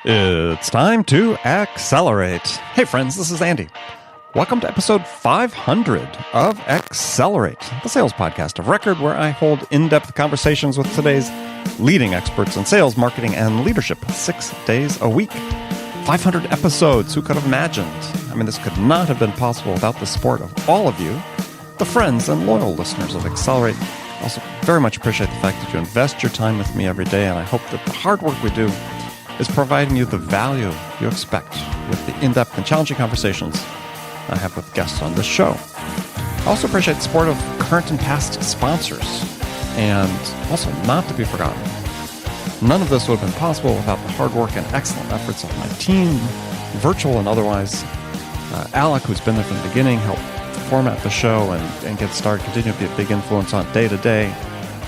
It's time to accelerate. Hey friends, this is Andy. Welcome to episode 500 of Accelerate, the sales podcast of record where I hold in-depth conversations with today's leading experts in sales, marketing, and leadership 6 days a week. 500 episodes, who could have imagined? I mean, this could not have been possible without the support of all of you, the friends and loyal listeners of Accelerate. I also very much appreciate the fact that you invest your time with me every day, and I hope that the hard work we do is providing you the value you expect with the in-depth and challenging conversations I have with guests on this show. I also appreciate the support of current and past sponsors, and also not to be forgotten, none of this would have been possible without the hard work and excellent efforts of my team, virtual and otherwise. Alec, who's been there from the beginning, helped format the show and get started, continue to be a big influence on day-to-day.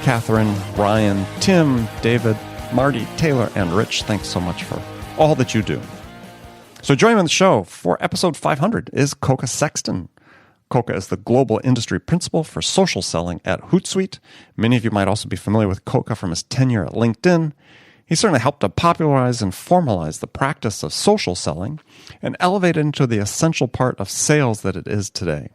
Catherine, Ryan, Tim, David, Marty, Taylor, and Rich, thanks so much for all that you do. So joining me on the show for episode 500 is Koka Sexton. Koka is the global industry principal for social selling at Hootsuite. Many of you might also be familiar with Koka from his tenure at LinkedIn. He certainly helped to popularize and formalize the practice of social selling and elevate it into the essential part of sales that it is today.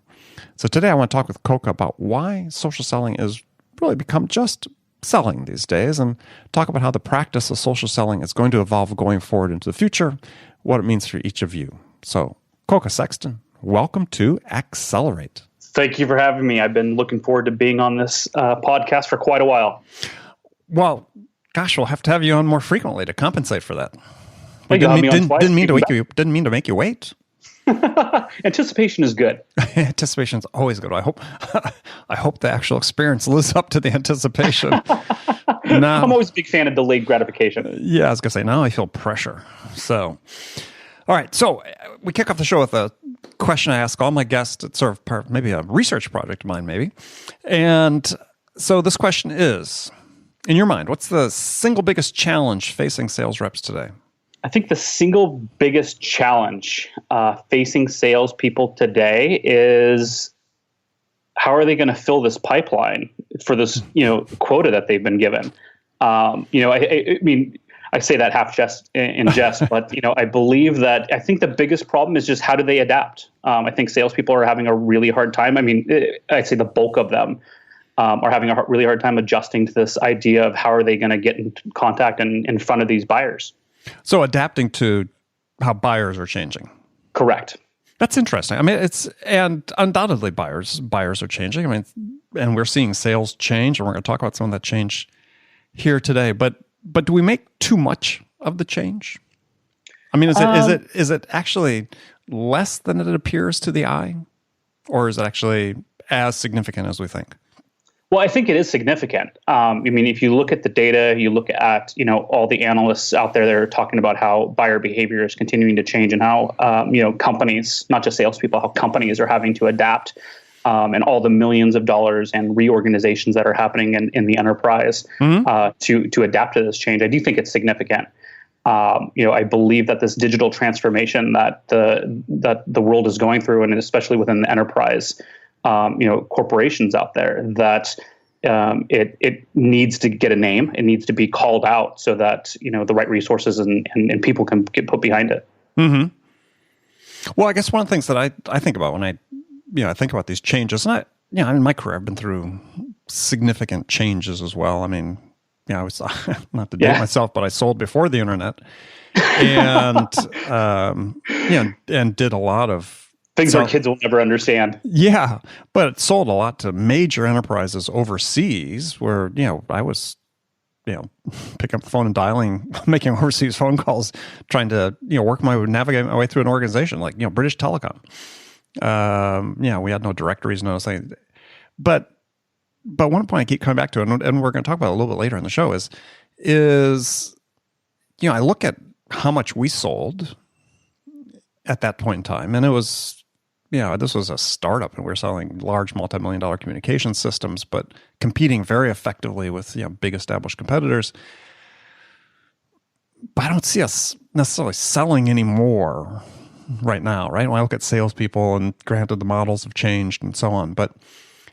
So today I want to talk with Koka about why social selling is really become just selling these days, and talk about how the practice of social selling is going to evolve going forward into the future, what it means for each of you. So, Koka Sexton, welcome to Accelerate. Thank you for having me. I've been looking forward to being on this podcast for quite a while. Well, gosh, we'll have to have you on more frequently to compensate for that. Didn't mean to make you wait. Anticipation is good. Anticipation is always good. I hope the actual experience lives up to the anticipation. Now, I'm always a big fan of delayed gratification. Yeah, I was going to say, now I feel pressure. So, all right. So we kick off the show with a question I ask all my guests. It's sort of maybe a research project of mine, maybe. And so this question is, in your mind, what's the single biggest challenge facing sales reps today? I think the single biggest challenge facing salespeople today is how are they going to fill this pipeline for this, quota that they've been given. I mean, I say that half jest in jest, but I believe that I think the biggest problem is just how do they adapt. I think salespeople are having a really hard time. I mean, I'd say the bulk of them are having a really hard time adjusting to this idea of how are they going to get in contact and in front of these buyers. So adapting to how buyers are changing. Correct. That's interesting. I mean, and undoubtedly buyers are changing. I mean, and we're seeing sales change, and we're going to talk about some of that change here today. But do we make too much of the change? I mean, is it actually less than it appears to the eye, or is it actually as significant as we think? Well, I think it is significant. I mean, if you look at the data, you look at, all the analysts out there that are talking about how buyer behavior is continuing to change and how, companies, not just salespeople, how companies are having to adapt and all the millions of dollars and reorganizations that are happening in the enterprise to adapt to this change. I do think it's significant. I believe that this digital transformation that the world is going through, and especially within the enterprise, corporations out there, that it needs to get a name. It needs to be called out so that, the right resources and people can get put behind it. Mm-hmm. Well, I guess one of the things that I think about when I think about these changes, and in my career, I've been through significant changes as well. I mean, I was not to date myself, but I sold before the internet and, and did a lot of things our kids will never understand. Yeah, but it sold a lot to major enterprises overseas where, I was, picking up the phone and dialing, making overseas phone calls, trying to, navigate my way through an organization like, British Telecom. We had no directories, no thing. But one point I keep coming back to, and we're going to talk about it a little bit later in the show, is I look at how much we sold at that point in time, and it was, this was a startup, and we were selling large multi-million-dollar communication systems, but competing very effectively with big established competitors. But I don't see us necessarily selling anymore right now, right? When I look at salespeople, and granted the models have changed and so on, but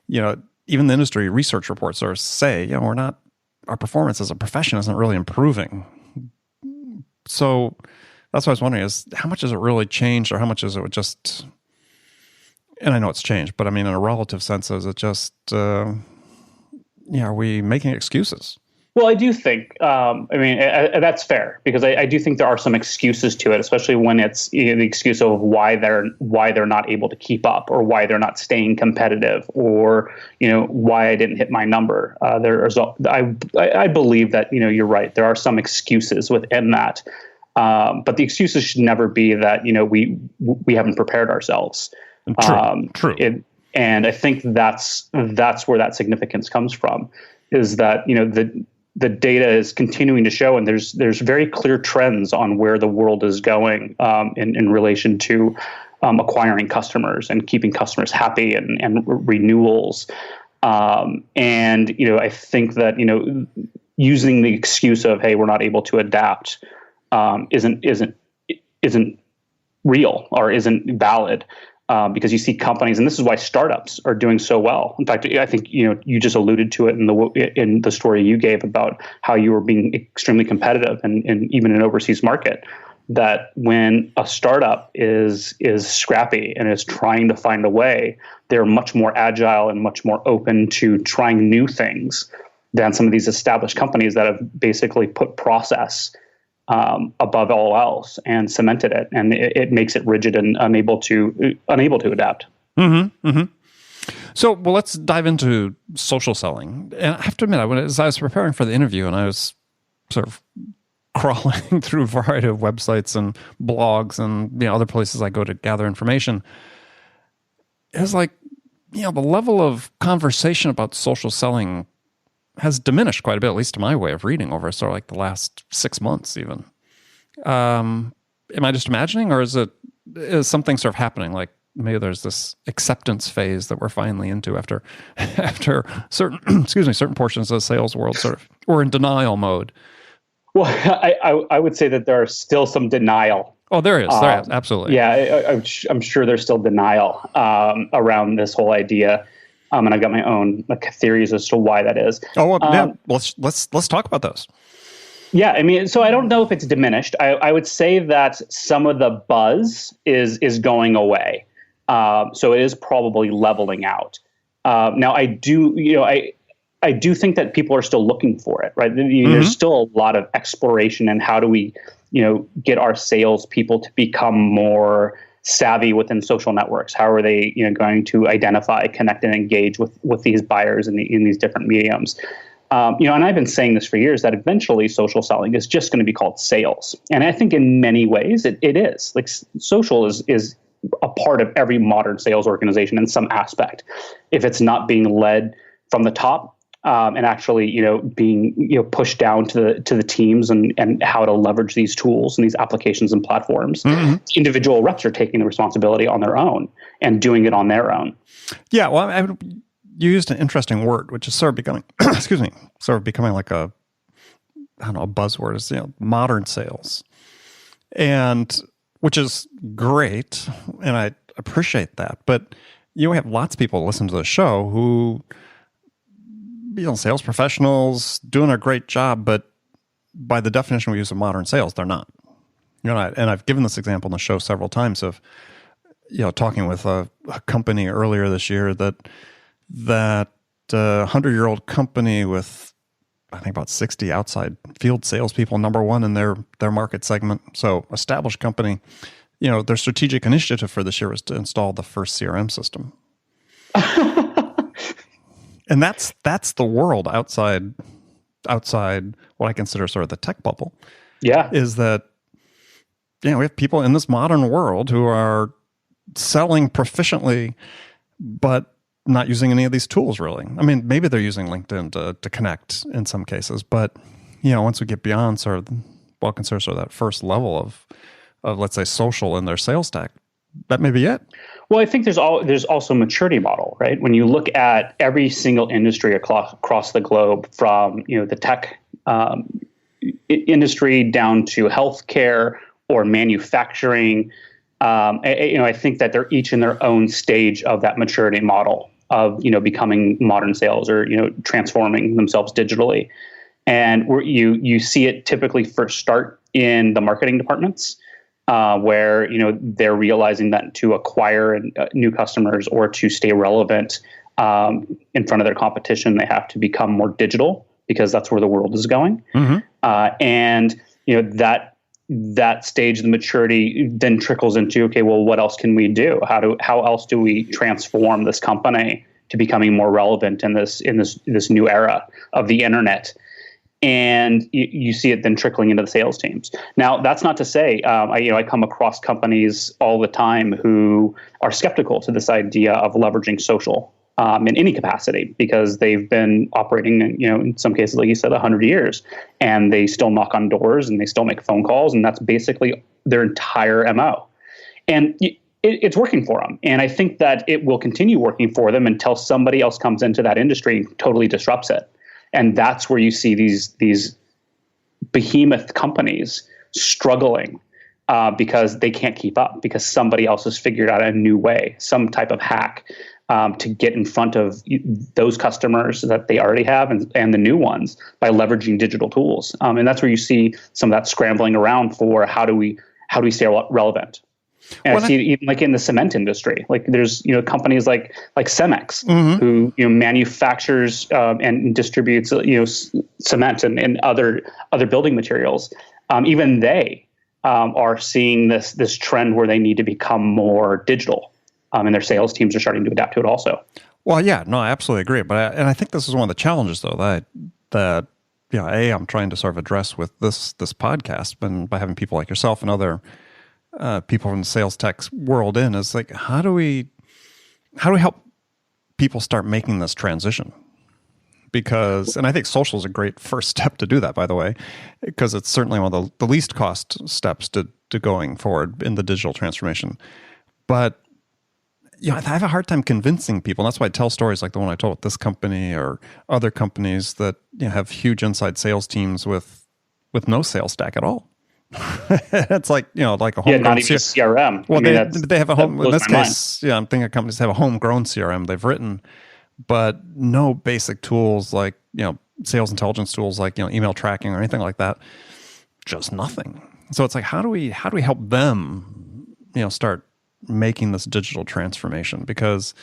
even the industry research reports say, we're not our performance as a profession isn't really improving. So that's what I was wondering is how much has it really changed, or how much is it just, and I know it's changed, but I mean, in a relative sense, is it just, are we making excuses? Well, I do think, that's fair, because I do think there are some excuses to it, especially when it's the excuse of why they're not able to keep up, or why they're not staying competitive, or why I didn't hit my number. I believe that you're right. There are some excuses within that, but the excuses should never be that we haven't prepared ourselves. True. And I think that's where that significance comes from, is that the data is continuing to show, and there's very clear trends on where the world is going in relation to acquiring customers and keeping customers happy and renewals. I think that using the excuse of, hey, we're not able to adapt isn't real or isn't valid. Because you see companies, and this is why startups are doing so well. In fact, I think you just alluded to it in the story you gave about how you were being extremely competitive, and even in an overseas market. That when a startup is scrappy and is trying to find a way, they're much more agile and much more open to trying new things than some of these established companies that have basically put process above all else and cemented it, and it makes it rigid and unable to adapt. Mm-hmm. Mm-hmm. So, well, let's dive into social selling. And I have to admit, as I was preparing for the interview, and I was sort of crawling through a variety of websites and blogs and other places I go to gather information, it was like the level of conversation about social selling has diminished quite a bit, at least to my way of reading, over sort of like the last 6 months even. Am I just imagining, or is something sort of happening? Like maybe there's this acceptance phase that we're finally into after certain portions of the sales world sort of were in denial mode. Well, I would say that there are still some denial. Oh, there is. There is, absolutely. Yeah, I'm sure there's still denial around this whole idea. And I've got my own theories as to why that is. Oh, well, yeah. Let's talk about those. Yeah, I mean, so I don't know if it's diminished. I would say that some of the buzz is going away. So it is probably leveling out. Now, I do think that people are still looking for it, right? Mm-hmm. There's still a lot of exploration in how do we, get our salespeople to become more savvy within social networks. How are they, going to identify, connect, and engage with these buyers in these different mediums? And I've been saying this for years, that eventually social selling is just going to be called sales. And I think in many ways it is. Like social is a part of every modern sales organization in some aspect. If it's not being led from the top, and actually, being pushed down to the teams and how to leverage these tools and these applications and platforms. Mm-hmm. Individual reps are taking the responsibility on their own and doing it on their own. Yeah, well, you used an interesting word, which is sort of becoming, becoming like a buzzword. Is modern sales, and which is great, and I appreciate that. But we have lots of people listen to the show who, sales professionals doing a great job, but by the definition we use of modern sales, they're not. And I've given this example in the show several times of, talking with a company earlier this year that 100-year-old company with, I think, about 60 outside field salespeople, number one in their market segment. So established company, their strategic initiative for this year was to install the first CRM system. And that's the world outside what I consider sort of the tech bubble. Yeah. Is that, we have people in this modern world who are selling proficiently, but not using any of these tools really. I mean, maybe they're using LinkedIn to connect in some cases, but once we get beyond sort of what I consider sort of that first level of let's say social in their sales stack, that may be it. Well, I think there's also a maturity model, right? When you look at every single industry across the globe, from the tech industry down to healthcare or manufacturing, I think that they're each in their own stage of that maturity model of becoming modern sales or transforming themselves digitally. And you see it typically first start in the marketing departments, where they're realizing that to acquire new customers or to stay relevant in front of their competition, they have to become more digital because that's where the world is going. Mm-hmm. And that stage of the maturity then trickles into, okay, well, what else can we do? How else do we transform this company to becoming more relevant in this new era of the internet? And you see it then trickling into the sales teams. Now, that's not to say I come across companies all the time who are skeptical to this idea of leveraging social in any capacity, because they've been operating, in some cases, like you said, 100 years, and they still knock on doors and they still make phone calls, and that's basically their entire MO. And it's working for them. And I think that it will continue working for them until somebody else comes into that industry and totally disrupts it. And that's where you see these behemoth companies struggling because they can't keep up, because somebody else has figured out a new way, some type of hack to get in front of those customers that they already have and the new ones by leveraging digital tools. And that's where you see some of that scrambling around for how do we stay relevant. And I see it even like in the cement industry. Like there's companies like Cemex, mm-hmm. who manufactures and distributes cement and other building materials. Even they are seeing this trend where they need to become more digital, and their sales teams are starting to adapt to it also. Well, yeah, no, I absolutely agree. But I think this is one of the challenges, though, that I'm trying to sort of address with this podcast, and by having people like yourself and other people from the sales tech world in, is like, how do we help people start making this transition? Because, and I think social is a great first step to do that, by the way, because it's certainly one of the least cost steps to going forward in the digital transformation. But I have a hard time convincing people. And that's why I tell stories like the one I told with this company or other companies that have huge inside sales teams with no sales stack at all. It's like like a homegrown not even CRM. Well, they have a home. In this case, I'm thinking companies have a homegrown CRM they've written, but no basic tools like sales intelligence tools like email tracking or anything like that. Just nothing. So it's like, how do we help them start making this digital transformation? Because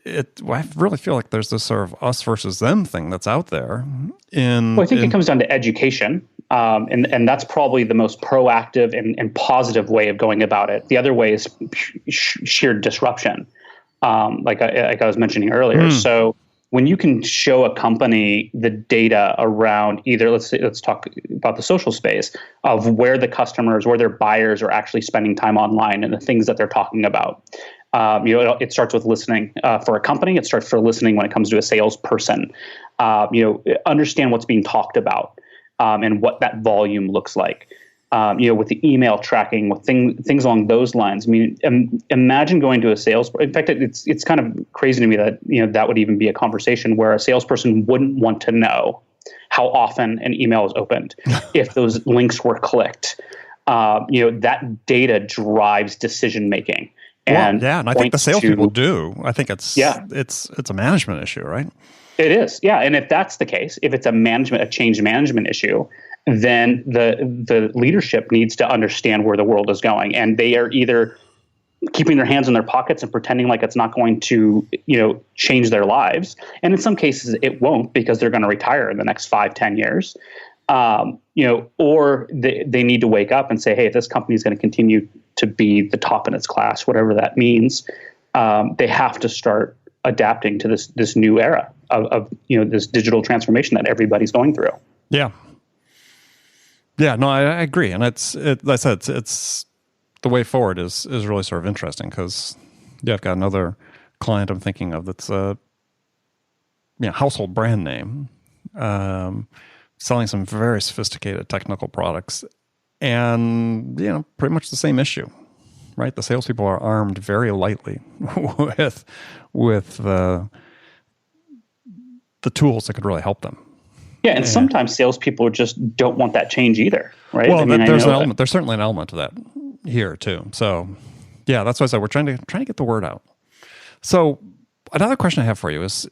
I really feel like there's this sort of us versus them thing that's out there. I think it comes down to education. And that's probably the most proactive and positive way of going about it. The other way is sheer disruption, like I was mentioning earlier. So when you can show a company the data around either, let's talk about the social space of where the customers or their buyers are actually spending time online and the things that they're talking about. It starts with listening for a company. It starts for listening when it comes to a salesperson. Understand what's being talked about. And what that volume looks like, with the email tracking, with things along those lines. I mean, imagine going to a sales. In fact, it's kind of crazy to me that that would even be a conversation where a salesperson wouldn't want to know how often an email is opened, if those links were clicked. That data drives decision making. And and I think the salespeople do. I think it's a management issue, right? It is, yeah. And if that's the case, if it's a change management issue, then the leadership needs to understand where the world is going. And they are either keeping their hands in their pockets and pretending like it's not going to, change their lives. And in some cases it won't, because they're going to retire in the next 5-10 years. Or they need to wake up and say, hey, if this company is going to continue to be the top in its class, whatever that means, they have to start adapting to this new era of this digital transformation that everybody's going through. Yeah. No, I agree, and like I said, it's the way forward is really sort of interesting, because I've got another client I'm thinking of that's a household brand name, selling some very sophisticated technical products, and pretty much the same issue. Right, the salespeople are armed very lightly with the tools that could really help them. Yeah, and sometimes salespeople just don't want that change either, right? Well, there's an element. There's certainly an element to that here too. So, yeah, that's why I said we're trying to get the word out. So, another question I have for you is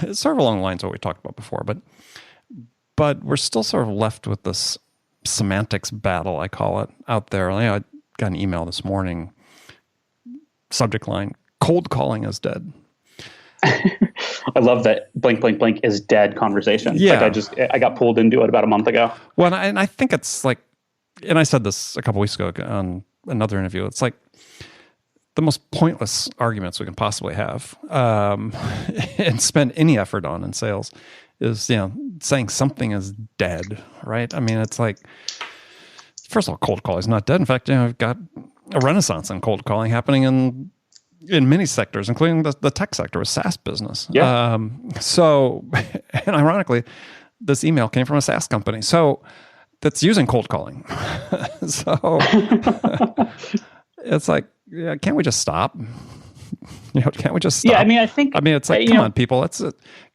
it's sort of along the lines of what we talked about before, but we're still sort of left with this semantics battle, I call it, out there. I got an email this morning, subject line, cold calling is dead. I love that blank, blank, blank is dead conversation. Yeah. I got pulled into it about a month ago. Well, and I think it's like, and I said this a couple weeks ago on another interview, it's like the most pointless arguments we can possibly have and spend any effort on in sales is, saying something is dead, right? I mean, it's like, first of all, cold calling is not dead. In fact, we've got a renaissance in cold calling happening in many sectors, including the tech sector with SaaS business. Yeah. And ironically, this email came from a SaaS company. So that's using cold calling. So it's like, can't we just stop? Can't we just stop? Yeah, I mean, it's like, come on, people. It's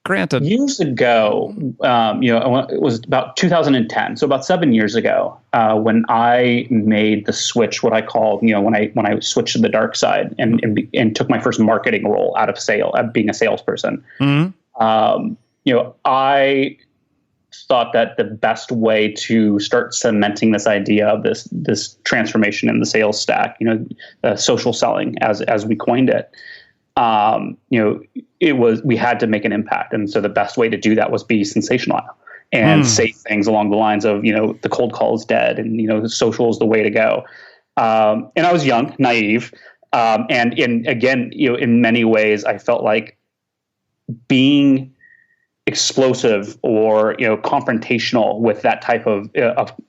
granted. Years ago, it was about 2010, so about 7 years ago, when I made the switch, what I call, when I switched to the dark side and took my first marketing role out of being a salesperson. Mm-hmm. I thought that the best way to start cementing this idea of this transformation in the sales stack, social selling as we coined it, we had to make an impact. And so the best way to do that was be sensational and say things along the lines of, the cold call is dead and, social is the way to go. And I was young, naive. And in many ways, I felt like being explosive or confrontational with that type of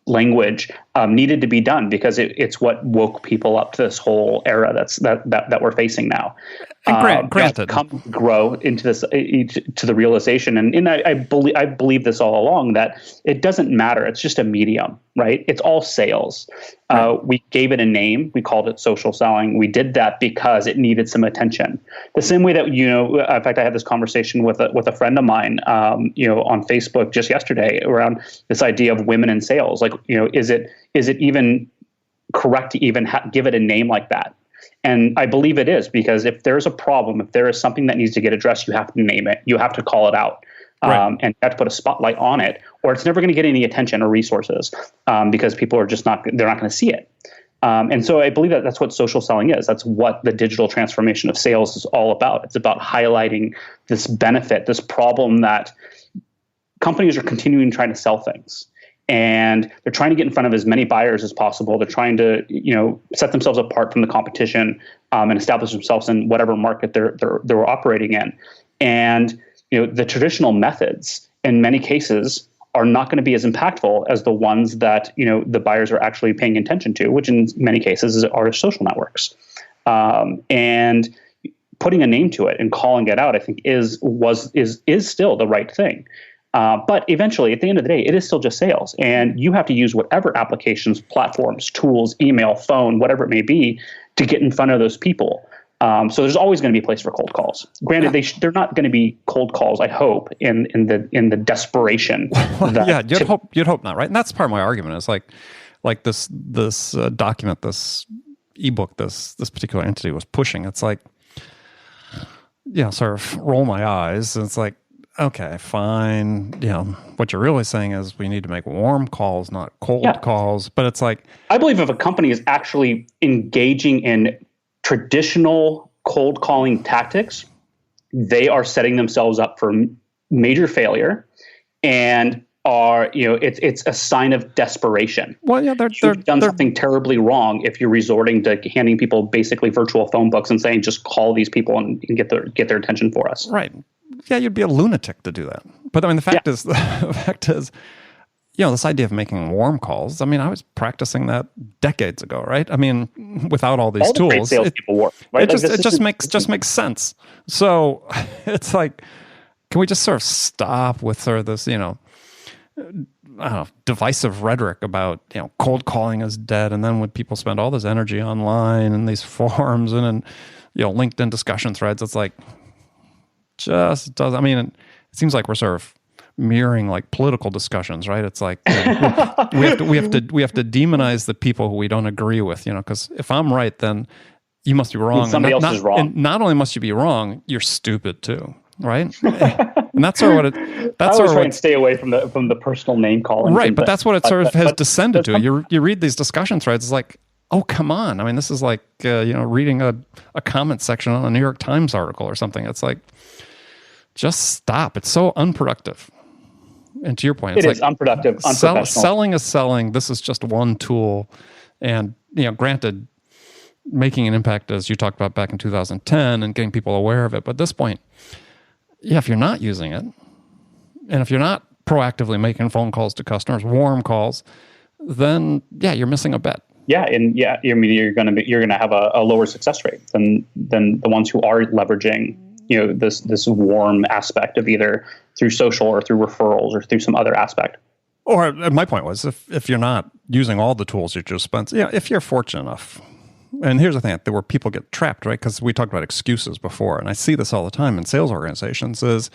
language needed to be done because it's what woke people up to this whole era that we're facing now. Granted, grow into this to the realization, and I believe this all along, that it doesn't matter. It's just a medium, right? It's all sales. We gave it a name. We called it social selling. We did that because it needed some attention. The same way that in fact, I had this conversation with a friend of mine, on Facebook just yesterday around this idea of women in sales. Like, is it even correct to even give it a name like that? And I believe it is, because if there's a problem, if there is something that needs to get addressed, you have to name it. You have to call it out. Right. And you have to put a spotlight on it, or it's never going to get any attention or resources because people are just they're not going to see it. And so I believe that that's what social selling is. That's what the digital transformation of sales is all about. It's about highlighting this benefit, this problem that companies are continuing to try to sell things. And they're trying to get in front of as many buyers as possible. They're trying to, set themselves apart from the competition and establish themselves in whatever market they're operating in. And the traditional methods, in many cases, are not going to be as impactful as the ones that the buyers are actually paying attention to, which in many cases are social networks. And putting a name to it and calling it out, I think, is still the right thing. But eventually, at the end of the day, it is still just sales. And you have to use whatever applications, platforms, tools, email, phone, whatever it may be, to get in front of those people. So there's always going to be a place for cold calls. Granted, they're not going to be cold calls, I hope, in the desperation. You'd hope not, right? And that's part of my argument. Is like this document, this ebook, this particular entity was pushing. It's like, sort of roll my eyes. And it's like, okay, fine. What you're really saying is we need to make warm calls, not cold calls. But it's like, I believe if a company is actually engaging in traditional cold calling tactics, they are setting themselves up for major failure, and it's a sign of desperation. Well, You've done something terribly wrong if you're resorting to handing people basically virtual phone books and saying, just call these people and get their attention for us. Right. Yeah, you'd be a lunatic to do that. But I mean, the fact is, this idea of making warm calls. I mean, I was practicing that decades ago, right? I mean, without all these tools, great salespeople work, right? It just makes sense. So it's like, can we just sort of stop with sort of this, divisive rhetoric about cold calling is dead, and then when people spend all this energy online and these forums and then LinkedIn discussion threads, it's like just does. I mean, it seems like we're sort of mirroring like political discussions, right? It's like we have to demonize the people who we don't agree with, because if I'm right, then you must be wrong. Somebody else is wrong. And not only must you be wrong, you're stupid too. right? And that's sort of what it. That's I always try what and stay away from the personal name calling. right, but that's what it sort of has descended to. some- You read these discussion threads, it's like, oh, come on. I mean, this is like reading a comment section on a New York Times article or something. It's like, just stop. It's so unproductive. And to your point, it's it is unproductive, unprofessional. Selling is selling. This is just one tool. And, granted, making an impact, as you talked about back in 2010 and getting people aware of it. But at this point, if you're not using it, and if you're not proactively making phone calls to customers, warm calls, then you're missing a bet. Yeah, and I mean, you're going to have a lower success rate than the ones who are leveraging this warm aspect of either through social or through referrals or through some other aspect. Or my point was, if you're not using all the tools you just spent, if you're fortunate enough. And here's the thing, where people get trapped, right? Because we talked about excuses before, and I see this all the time in sales organizations is,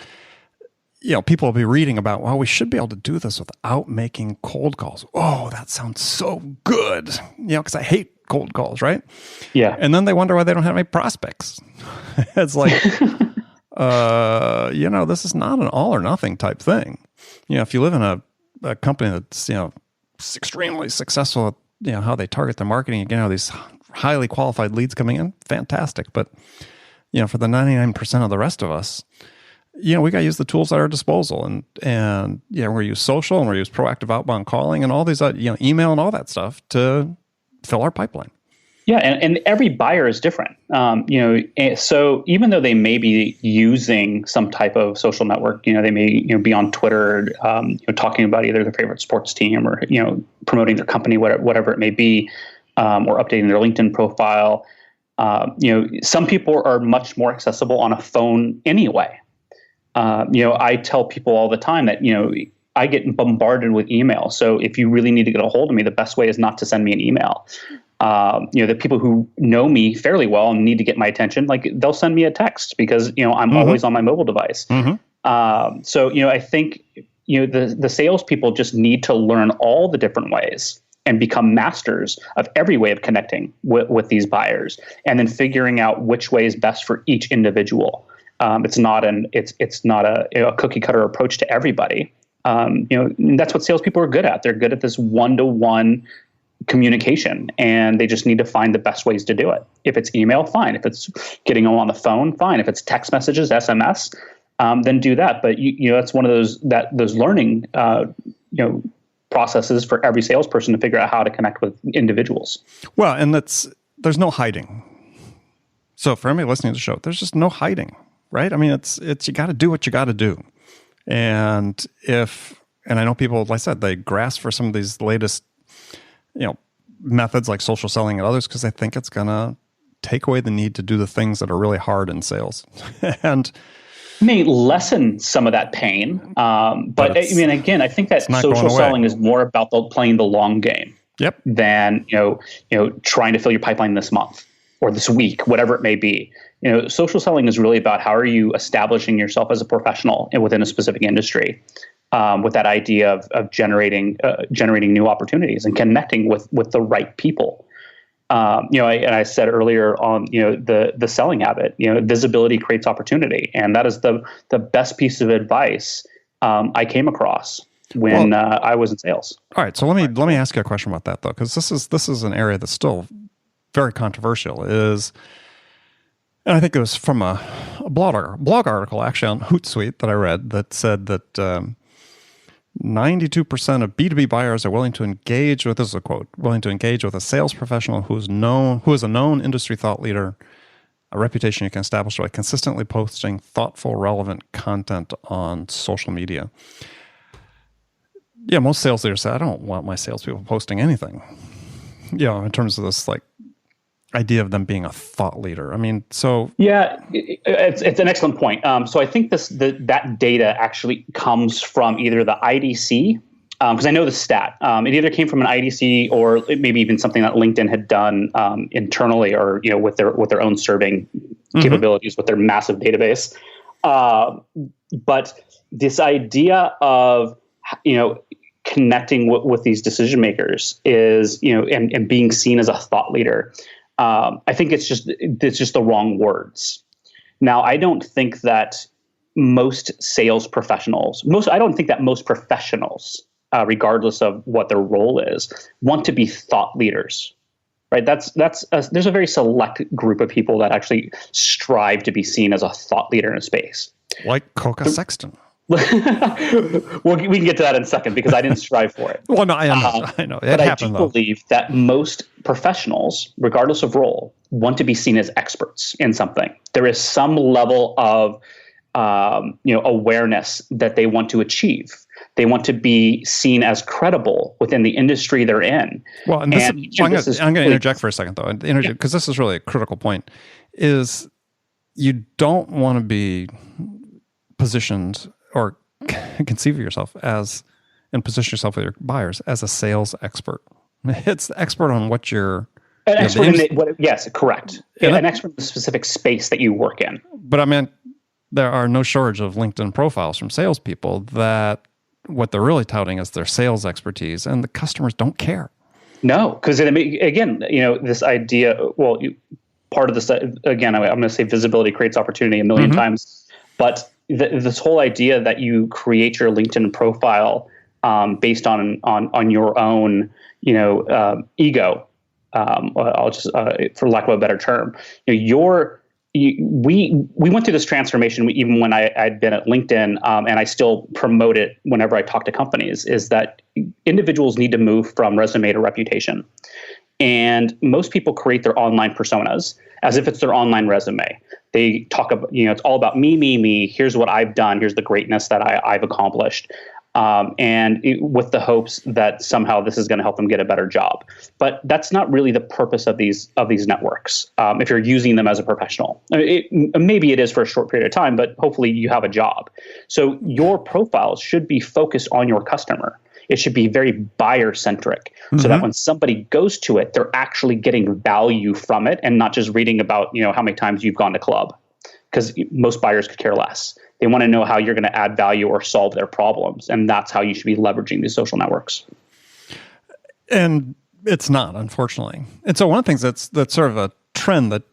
people will be reading about, well, we should be able to do this without making cold calls. Oh, that sounds so good. Because I hate cold calls, right? Yeah. And then they wonder why they don't have any prospects. It's like, this is not an all or nothing type thing. If you live in a company that's, extremely successful at, how they target their marketing, these highly qualified leads coming in, fantastic. But, for the 99% of the rest of us, we got to use the tools at our disposal, and we're going to use social, and we're going to use proactive outbound calling, and all these email and all that stuff to fill our pipeline. Yeah, and every buyer is different. So even though they may be using some type of social network, they may be on Twitter, talking about either their favorite sports team or promoting their company, whatever it may be, or updating their LinkedIn profile. Some people are much more accessible on a phone anyway. I tell people all the time that, I get bombarded with email. So if you really need to get a hold of me, the best way is not to send me an email. The people who know me fairly well and need to get my attention, like they'll send me a text because, I'm always on my mobile device. So, I think, the salespeople just need to learn all the different ways and become masters of every way of connecting with these buyers, and then figuring out which way is best for each individual. It's not a cookie cutter approach to everybody. That's what salespeople are good at. They're good at this one-to-one communication, and they just need to find the best ways to do it. If it's email, fine. If it's getting them on the phone, fine. If it's text messages, SMS, then do that. But that's one of those learning processes for every salesperson to figure out how to connect with individuals. Well, and there's no hiding. So for anybody listening to the show, there's just no hiding, right? I mean, it's you got to do what you got to do. And I know people, like I said, they grasp for some of these latest, methods like social selling and others because they think it's going to take away the need to do the things that are really hard in sales. And may lessen some of that pain. But I mean, again, I think that social selling is more about playing the long game. Yep. Than, trying to fill your pipeline this month or this week, whatever it may be. Social selling is really about how are you establishing yourself as a professional within a specific industry, with that idea of generating new opportunities and connecting with the right people. I said earlier on, the selling habit, visibility creates opportunity. And that is the best piece of advice I came across when I was in sales. All right. So let me ask you a question about that though, because this is an area that's still very controversial and I think it was from a blog article actually on Hootsuite that I read that said that 92% of B2B buyers are willing to engage with, this is a quote, willing to engage with a sales professional who is a known industry thought leader, a reputation you can establish by consistently posting thoughtful, relevant content on social media. Yeah, most sales leaders say, I don't want my salespeople posting anything. In terms of this idea of them being a thought leader. I mean, so yeah, it's an excellent point. So I think that data actually comes from either the IDC, because I know the stat. It either came from an IDC or maybe even something that LinkedIn had done internally, or with their own serving capabilities with their massive database. But this idea of connecting with these decision makers is and being seen as a thought leader. I think it's just the wrong words. Now, I don't think that most sales professionals, I don't think that most professionals, regardless of what their role is, want to be thought leaders. Right? There's a very select group of people that actually strive to be seen as a thought leader in a space. Like Koka Sexton. Well, we can get to that in a second because I didn't strive for it. Well, no, I know. It but happened, I do believe that most professionals, regardless of role, want to be seen as experts in something. There is some level of awareness that they want to achieve. They want to be seen as credible within the industry they're in. Well, and I'm going to interject for a second, though, because this is really a critical point, is you don't want to be positioned or conceive of yourself and position yourself with your buyers as a sales expert. It's the expert on what you're... An expert yes, correct. An expert in the specific space that you work in. But I mean, there are no shortage of LinkedIn profiles from salespeople that what they're really touting is their sales expertise, and the customers don't care. No, because again, this idea, part of this, again, I'm going to say visibility creates opportunity a million times, but this whole idea that you create your LinkedIn profile based on your own, ego, I'll just, for lack of a better term, we went through this transformation even when I'd been at LinkedIn, and I still promote it whenever I talk to companies, is that individuals need to move from resume to reputation. And most people create their online personas as if it's their online resume. They talk about, it's all about me. Here's what I've done. Here's the greatness that I've accomplished. With the hopes that somehow this is going to help them get a better job. But that's not really the purpose of these networks. If you're using them as a professional, maybe it is for a short period of time, but hopefully you have a job. So your profile should be focused on your customer. It should be very buyer centric, so that when somebody goes to it, they're actually getting value from it and not just reading about, how many times you've gone to club, because most buyers could care less. They want to know how you're going to add value or solve their problems. And that's how you should be leveraging these social networks. And it's not, unfortunately. And so one of the things that's sort of a trend that,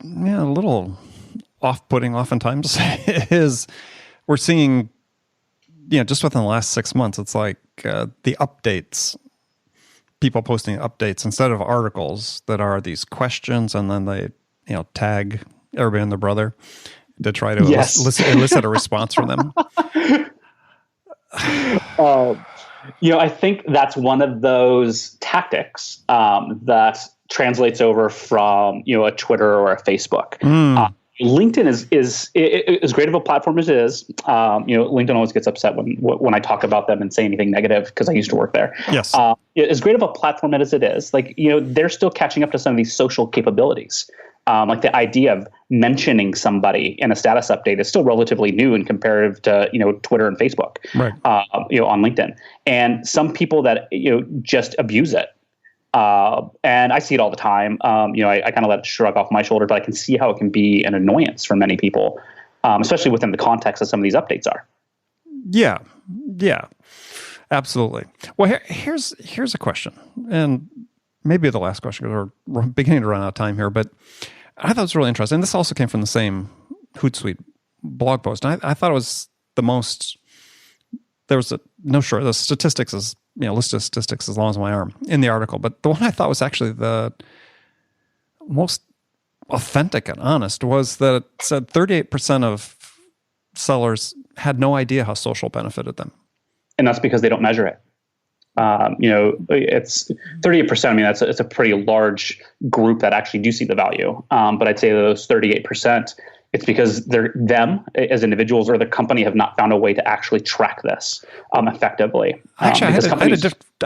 a little off-putting oftentimes is we're seeing, just within the last 6 months, it's like the updates, people posting updates instead of articles that are these questions, and then they, tag everybody and their brother to try to elicit a response from them. I think that's one of those tactics that translates over from a Twitter or a Facebook. LinkedIn is as great of a platform as it is. LinkedIn always gets upset when I talk about them and say anything negative because I used to work there. Yes. As great of a platform as it is, they're still catching up to some of these social capabilities. Like the idea of mentioning somebody in a status update is still relatively new in comparative to Twitter and Facebook, right? On LinkedIn, and some people that just abuse it, and I see it all the time. I kind of let it shrug off my shoulder, but I can see how it can be an annoyance for many people, especially within the context that some of these updates are. Yeah, absolutely. Well, here's a question, and maybe the last question because we're beginning to run out of time here, but I thought it was really interesting. This also came from the same Hootsuite blog post. And I thought it was the most, there was the statistics is, list of statistics as long as my arm in the article. But the one I thought was actually the most authentic and honest was that it said 38% of sellers had no idea how social benefited them. And that's because they don't measure it. It's 38%. I mean, it's a pretty large group that actually do see the value. But I'd say those 38%, it's because them as individuals or the company have not found a way to actually track this effectively. Actually, I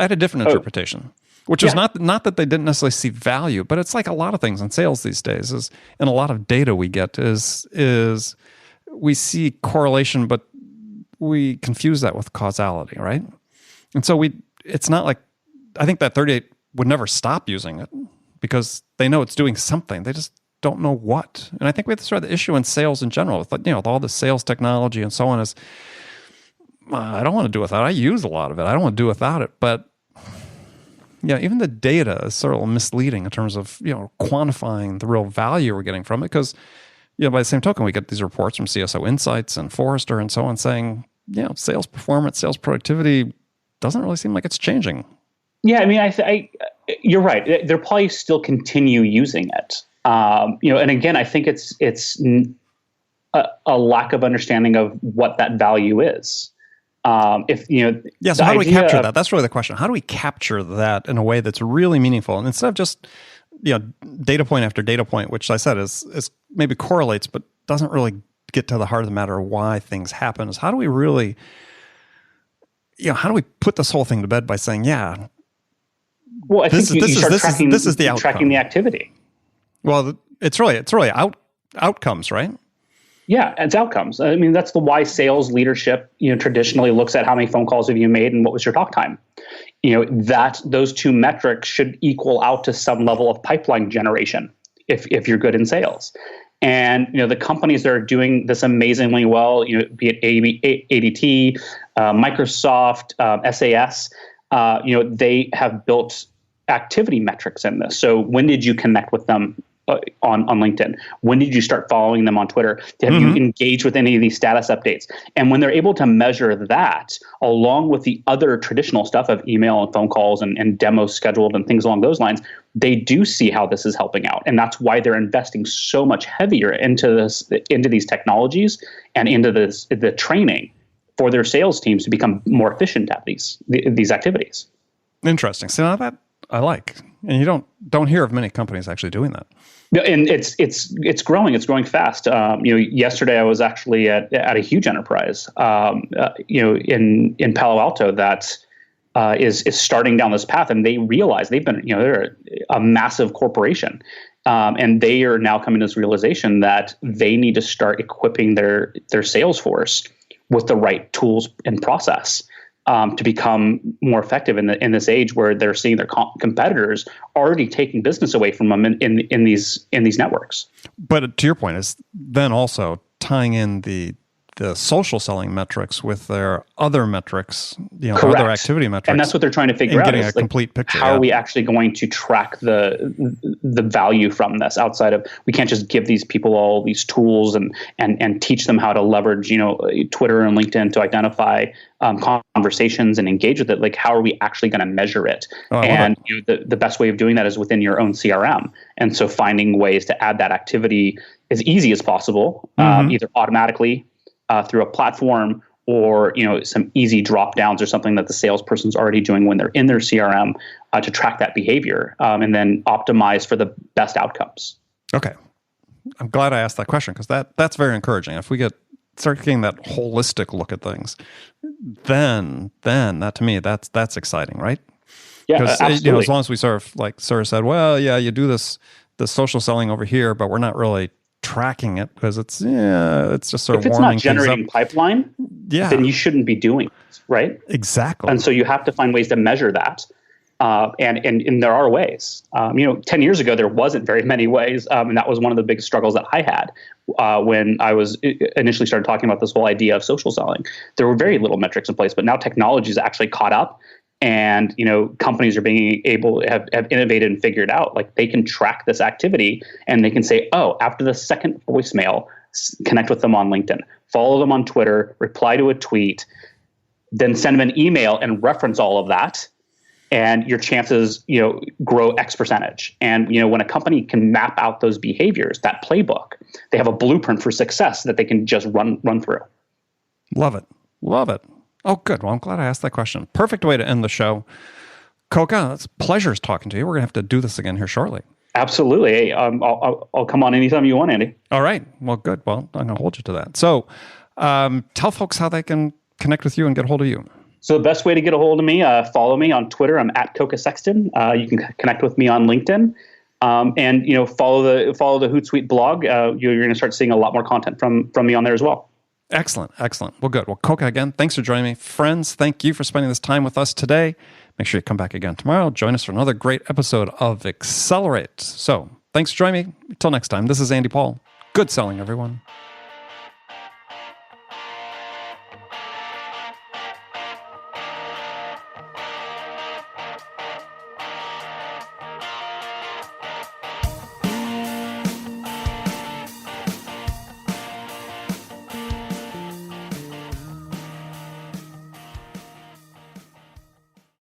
had a different interpretation, which is not that they didn't necessarily see value, but it's like a lot of things in sales these days and a lot of data we get is we see correlation, but we confuse that with causality, right? And so it's not like, I think that 38 would never stop using it because they know it's doing something. They just don't know what. And I think we have to start the issue in sales in general with, with all the sales technology and so on is, I don't want to do without it. I use a lot of it. I don't want to do without it. But even the data is sort of misleading in terms of, quantifying the real value we're getting from it because by the same token, we get these reports from CSO Insights and Forrester and so on saying, sales performance, sales productivity doesn't really seem like it's changing. Yeah, I mean, you're right. They'll probably still continue using it. And again, I think it's a lack of understanding of what that value is. So how do we capture that? That's really the question. How do we capture that in a way that's really meaningful? And instead of just, data point after data point, which I said is maybe correlates, but doesn't really get to the heart of the matter of why things happen, is how do we really, how do we put this whole thing to bed by saying, well, I think you start tracking the outcome. Tracking the activity. Well, it's really outcomes, right? Yeah, it's outcomes. I mean, that's the why sales leadership, traditionally looks at how many phone calls have you made and what was your talk time. That those two metrics should equal out to some level of pipeline generation if you're good in sales. And the companies that are doing this amazingly well, be it ADT, Microsoft, SAS, they have built activity metrics in this. So when did you connect with them on LinkedIn? When did you start following them on Twitter? Have you engaged with any of these status updates? And when they're able to measure that, along with the other traditional stuff of email and phone calls and demos scheduled and things along those lines, they do see how this is helping out. And that's why they're investing so much heavier into these technologies and into the training for their sales teams to become more efficient at these activities. Interesting. So now that I like, and you don't hear of many companies actually doing that. And it's growing. It's growing fast. Yesterday I was actually at a huge enterprise, in Palo Alto that is starting down this path, and they realize they're a massive corporation, and they are now coming to this realization that they need to start equipping their sales force with the right tools and process to become more effective in this age where they're seeing their competitors already taking business away from them in these networks. But to your point, is then also tying in the social selling metrics with their other metrics, other activity metrics, and that's what they're trying to figure out. Getting a complete picture. How are we actually going to track the value from this outside of? We can't just give these people all these tools and teach them how to leverage, Twitter and LinkedIn to identify conversations and engage with it. Like, how are we actually going to measure it? And the best way of doing that is within your own CRM. And so finding ways to add that activity as easy as possible, either automatically through a platform or some easy drop downs or something that the salesperson's already doing when they're in their CRM to track that behavior and then optimize for the best outcomes. Okay, I'm glad I asked that question because that's very encouraging. If we start getting that holistic look at things, then that to me that's exciting, right? Yeah, absolutely. As long as we sort of like Sarah said, well, yeah, you do the social selling over here, but we're not really tracking it because it's just sort of warming things up. If it's not generating pipeline, then you shouldn't be doing it, right? Exactly. And so you have to find ways to measure that. And there are ways. 10 years ago, there wasn't very many ways. And that was one of the biggest struggles that I had when I was initially started talking about this whole idea of social selling. There were very little metrics in place, but now technology is actually caught up. And, companies are being able have innovated and figured out like they can track this activity and they can say, oh, after the second voicemail, connect with them on LinkedIn, follow them on Twitter, reply to a tweet, then send them an email and reference all of that. And your chances, grow X percentage. And, when a company can map out those behaviors, that playbook, they have a blueprint for success that they can just run through. Love it. Love it. Oh, good. Well, I'm glad I asked that question. Perfect way to end the show. Koka, it's pleasure talking to you. We're going to have to do this again here shortly. Absolutely. Hey, I'll come on anytime you want, Andy. All right. Well, good. Well, I'm going to hold you to that. So tell folks how they can connect with you and get a hold of you. So the best way to get a hold of me, follow me on Twitter. I'm at Koka Sexton. You can connect with me on LinkedIn. And follow the Hootsuite blog. You're going to start seeing a lot more content from me on there as well. Excellent. Well, good. Well, Koka, again, thanks for joining me. Friends, thank you for spending this time with us today. Make sure you come back again tomorrow. Join us for another great episode of Accelerate. So thanks for joining me. Until next time, this is Andy Paul. Good selling, everyone.